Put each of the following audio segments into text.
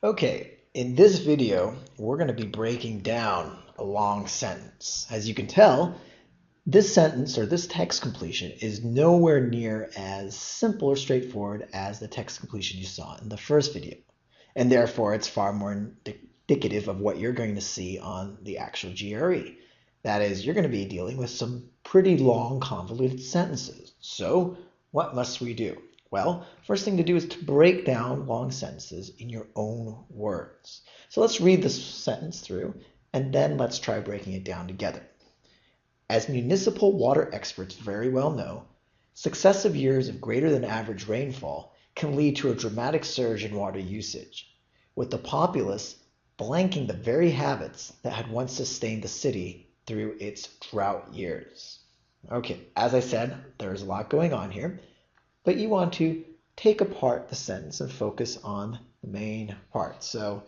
Okay, in this video, we're going to be breaking down a long sentence. As you can tell, this sentence or this text completion is nowhere near as simple or straightforward as the text completion you saw in the first video. And therefore, it's far more indicative of what you're going to see on the actual GRE. That is, you're going to be dealing with some pretty long, convoluted sentences. So, what must we do? Well, first thing to do is to break down long sentences in your own words. So let's read this sentence through, and then let's try breaking it down together. As municipal water experts very well know, successive years of greater than average rainfall can lead to a dramatic surge in water usage, with the populace blanking the very habits that had once sustained the city through its drought years. Okay, as I said, there's a lot going on here, but you want to take apart the sentence and focus on the main part. So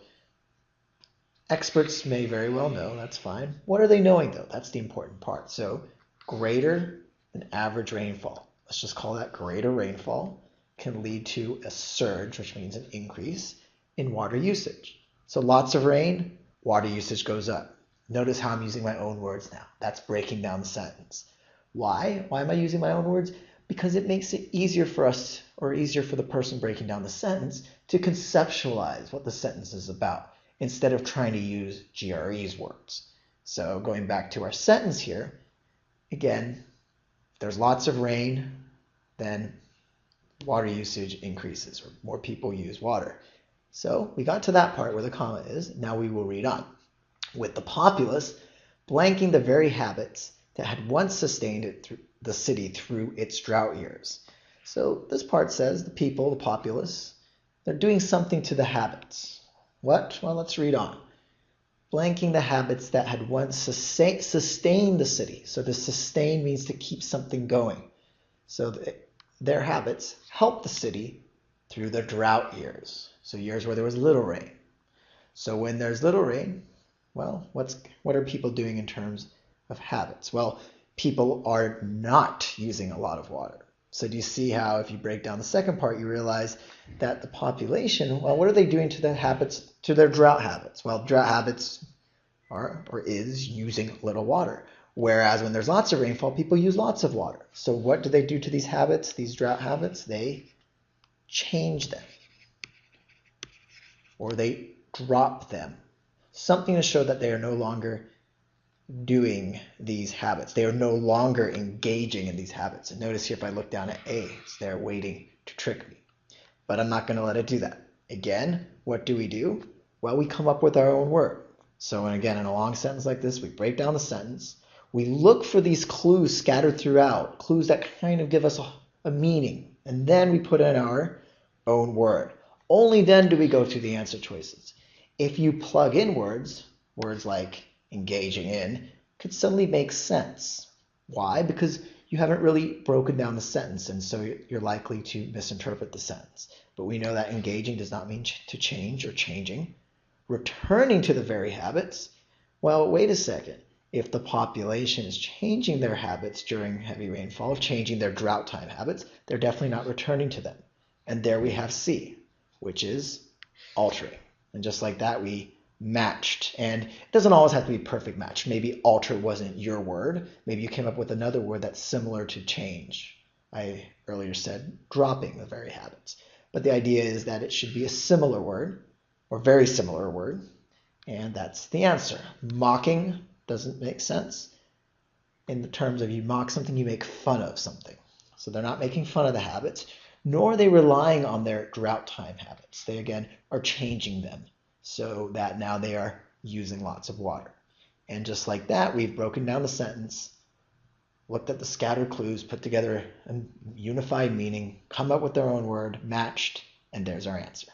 experts may very well know, that's fine. What are they knowing though? That's the important part. So greater than average rainfall. Let's just call that greater rainfall can lead to a surge, which means an increase in water usage. So lots of rain, water usage goes up. Notice how I'm using my own words now. That's breaking down the sentence. Why? Why am I using my own words? Because it makes it easier for us, or easier for the person breaking down the sentence, to conceptualize what the sentence is about, instead of trying to use GRE's words. So going back to our sentence here, again, if there's lots of rain, then water usage increases, or more people use water. So we got to that part where the comma is. Now we will read on. With the populace blanking the very habits that had once sustained it through the city through its drought years. So this part says the people, the populace, they're doing something to the habits. What? Well, let's read on. Blanking the habits that had once sustained the city. So to sustain means to keep something going. So their habits help the city through the drought years. So years where there was little rain. So when there's little rain, well, what are people doing in terms of habits? Well, people are not using a lot of water. So do you see how if you break down the second part, you realize that the population, well, what are they doing to their habits, to their drought habits? Well, drought habits are or is using little water. Whereas when there's lots of rainfall, people use lots of water. So what do they do to these habits, these drought habits? They change them, or they drop them. Something to show that they are no longer doing these habits. They are no longer engaging in these habits. And notice here, if I look down at A, it's there waiting to trick me. But I'm not going to let it do that. Again, what do? Well, we come up with our own word. So again, in a long sentence like this, we break down the sentence. We look for these clues scattered throughout, clues that kind of give us a meaning. And then we put in our own word. Only then do we go through the answer choices. If you plug in words like engaging in, could suddenly make sense. Why? Because you haven't really broken down the sentence, and so you're likely to misinterpret the sentence. But we know that engaging does not mean to change or changing. Returning to the very habits, well, wait a second. If the population is changing their habits during heavy rainfall, changing their drought time habits, they're definitely not returning to them. And there we have C, which is altering. And just like that, we matched. And it doesn't always have to be a perfect match. Maybe alter wasn't your word. Maybe you came up with another word that's similar to change. I earlier said dropping the very habits. But the idea is that it should be a similar word, or very similar word, and that's the answer. Mocking doesn't make sense. In the terms of you mock something, you make fun of something. So they're not making fun of the habits, nor are they relying on their drought time habits. They, again, are changing them so that now they are using lots of water. And just like that, we've broken down the sentence, looked at the scattered clues, put together a unified meaning, come up with their own word, matched, and there's our answer.